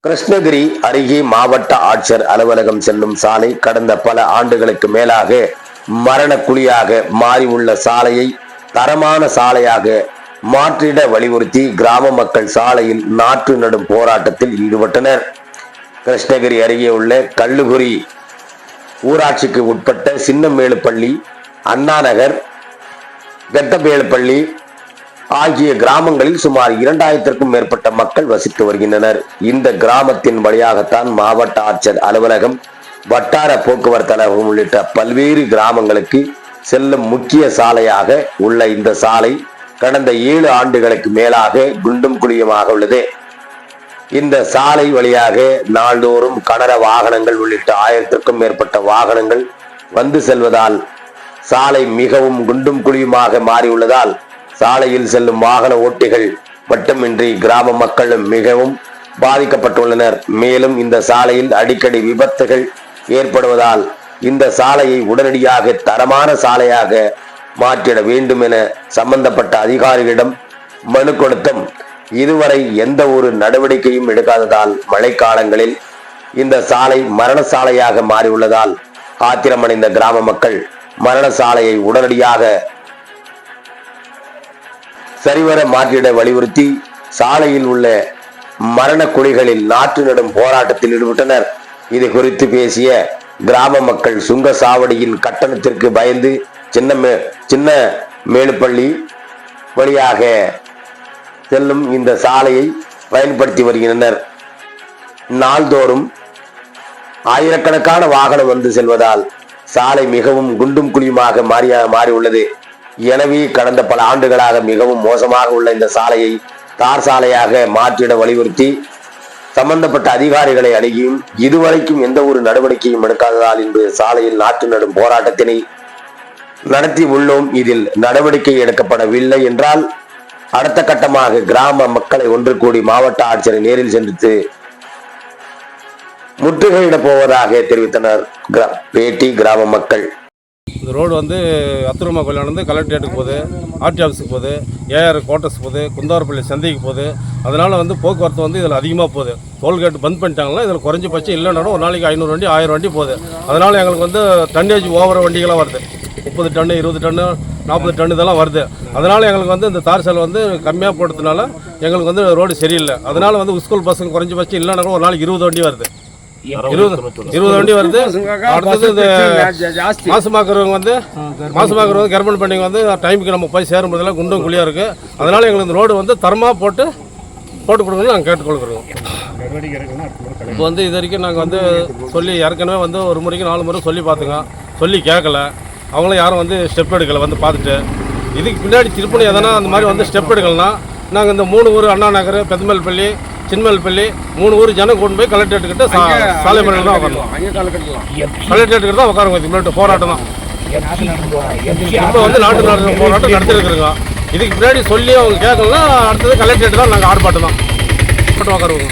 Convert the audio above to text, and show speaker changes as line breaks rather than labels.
கிருஷ்ணகிரி அருகே மாவட்ட ஆட்சியர் அலுவலகம் செல்லும் சாலை கடந்த பல ஆண்டுகளுக்கு மேலாக மரணக்குழியாக மாறி உள்ள சாலையை தரமான சாலையாக மாற்றிட வலியுறுத்தி கிராம மக்கள் சாலையில் நாற்று நடும் போராட்டத்தில் ஈடுபட்டனர். கிருஷ்ணகிரி அருகே உள்ள கல்லுகுரி ஊராட்சிக்கு உட்பட்ட சின்னமேலுப்பள்ளி, அண்ணாநகர், வெத்தபேலுப்பள்ளி ஆகிய கிராமங்களில் சுமார் 2000க்கும் மேற்பட்ட மக்கள் வசித்து வருகின்றனர். இந்த கிராமத்தின் வழியாகத்தான் மாவட்ட ஆட்சியர் அலுவலகம், வட்டார போக்குவரத்து அலுவலகம் உள்ளிட்ட பல்வேறு கிராமங்களுக்கு செல்லும் முக்கிய சாலையாக உள்ள இந்த சாலை கடந்த 7 ஆண்டுகளுக்கு மேலாக குண்டும் குழியுமாக உள்ளது. இந்த சாலை வழியாக நாள்தோறும் கனர வாகனங்கள் உள்ளிட்ட 1000க்கும் மேற்பட்ட வாகனங்கள் வந்து செல்வதால் சாலை மிகவும் குண்டும் குழியுமாக மாறியுள்ளதால் சாலையில் செல்லும் வாகன ஓட்டிகள் மட்டுமின்றி கிராம மக்களும் மிகவும் பாதிக்கப்பட்டுள்ளனர். மேலும் இந்த சாலையில் அடிக்கடி விபத்துகள் ஏற்படுவதால் இந்த சாலையை உடனடியாக தரமான சாலையாக மாற்றிட வேண்டும் என சம்பந்தப்பட்ட அதிகாரிகளிடம் மனு கொடுத்தும் இதுவரை எந்த ஒரு நடவடிக்கையும் எடுக்காததால் மழைக்காலங்களில் இந்த சாலை மரண சாலையாக மாறியுள்ளதால் ஆத்திரமடைந்த கிராம மக்கள் மரண சாலையை உடனடியாக சரிவர மாற்றிட வலியுறுத்தி சாலையில் உள்ள மரண குழிகளில் நாற்று நடும் போராட்டத்தில் ஈடுபட்டனர். இது குறித்து பேசிய கிராம மக்கள் சுங்க சாவடியின் கட்டணத்திற்கு பயந்து சின்ன மேலுப்பள்ளி வழியாக செல்லும் இந்த சாலையை பயன்படுத்தி வருகின்றனர். நாள்தோறும் ஆயிரக்கணக்கான வாகனம் வந்து செல்வதால் சாலை மிகவும் குண்டும் குழியுமாக மாறியுள்ளது. எனவே கடந்த பல ஆண்டுகளாக மிகவும் மோசமாக உள்ள இந்த சாலையை தார் சாலையாக மாற்றிட வலியுறுத்தி சம்பந்தப்பட்ட அதிகாரிகளை அணுகியும் இதுவரைக்கும் எந்த ஒரு நடவடிக்கையும் எடுக்காததால் இன்று சாலையில் நாற்று நடும் போராட்டத்தினை நடத்தி உள்ளோம். இதில் நடவடிக்கை எடுக்கப்படவில்லை என்றால் அடுத்த கட்டமாக கிராம மக்களை ஒன்று கூடி மாவட்ட ஆட்சியரை நேரில் சென்று முற்றுகையிட போவதாக தெரிவித்தனர் பேட்டி கிராம மக்கள்.
இந்த ரோடு வந்து அத்துருமா கோயிலானது கலெக்டரேட்டுக்கு போகுது, ஆர்டி ஆஃபீஸுக்கு போகுது, ஏஆர் குவார்ட்டர்ஸ் போகுது, குந்தாரப்பள்ளி சந்தைக்கு போகுது. அதனால் வந்து போக்குவரத்து வந்து இதில் அதிகமாக போகுது. டோல்கேட் பந்த் பண்ணிட்டாங்கன்னா இதில் குறைஞ்சபட்சம் இல்லைனாலும் ஒரு நாளைக்கு 500 வண்டி 1000 வண்டி போகுது. அதனால் எங்களுக்கு வந்து டன்னேஜ் ஓவர வண்டிகளாக வருது. 30 டன்னு 20 டன்னு 40 டன்னு இதெல்லாம் வருது. அதனால் எங்களுக்கு வந்து இந்த தார் சாலை வந்து கம்மியாக போட்டதுனால எங்களுக்கு வந்து ரோடு சரியில்லை. அதனால் வந்து ஸ்கூல் பசங்க குறைஞ்சபட்சம் இல்லைனாலும் ஒரு நாளைக்கு 20 வண்டி வருது. 20 வண்டி வருது. அடுத்தது இந்த மாசமாக்குறவங்க வந்து கர்ப்பன் பண்ணிங்க வந்து டைமுக்கு நம்ம போய் சேரும் போதெல்லாம் குண்டும் குழியாக இருக்குது. அதனால் எங்களுக்கு இந்த ரோடு வந்து தரமாக போட்டு கொடுக்கணும்னு நாங்கள் கேட்டுக்கொள்கிறோம். இப்போ வந்து இது வரைக்கும் நாங்கள் வந்து சொல்லி ஏற்கனவே வந்து ஒரு முறைக்கு 4 முறை சொல்லி பார்த்துங்க, சொல்லி கேட்கல. அவங்களும் யாரும் வந்து ஸ்டெப் எடுக்கலை வந்து பார்த்துட்டு. இதுக்கு பின்னாடி திருப்பணி எதனா அந்த மாதிரி வந்து ஸ்டெப் எடுக்கலன்னா நாங்கள் இந்த 3 ஊர் அண்ணாநகர், பெத்தமேல்பள்ளி, சின்மேல்பள்ளி 3 ஊர் ஜனம் கொண்டு போய் கலெக்டரேட் கிட்ட சாலை முறையில் தான் உட்காரலாம். கலெக்டரேட் கிட்ட தான் உட்காருங்க. இதுக்கு முன்னாடி போராட்டம் தான் இப்போ வந்து நாட்டு போராட்டம் நடத்திருக்குறோங்க. இதுக்கு பின்னாடி சொல்லி அவங்க கேட்கலாம். அடுத்தது கலெக்டரேட் தான் நாங்கள் ஆர்ப்பாட்டம் தான் உட்காருவோங்க.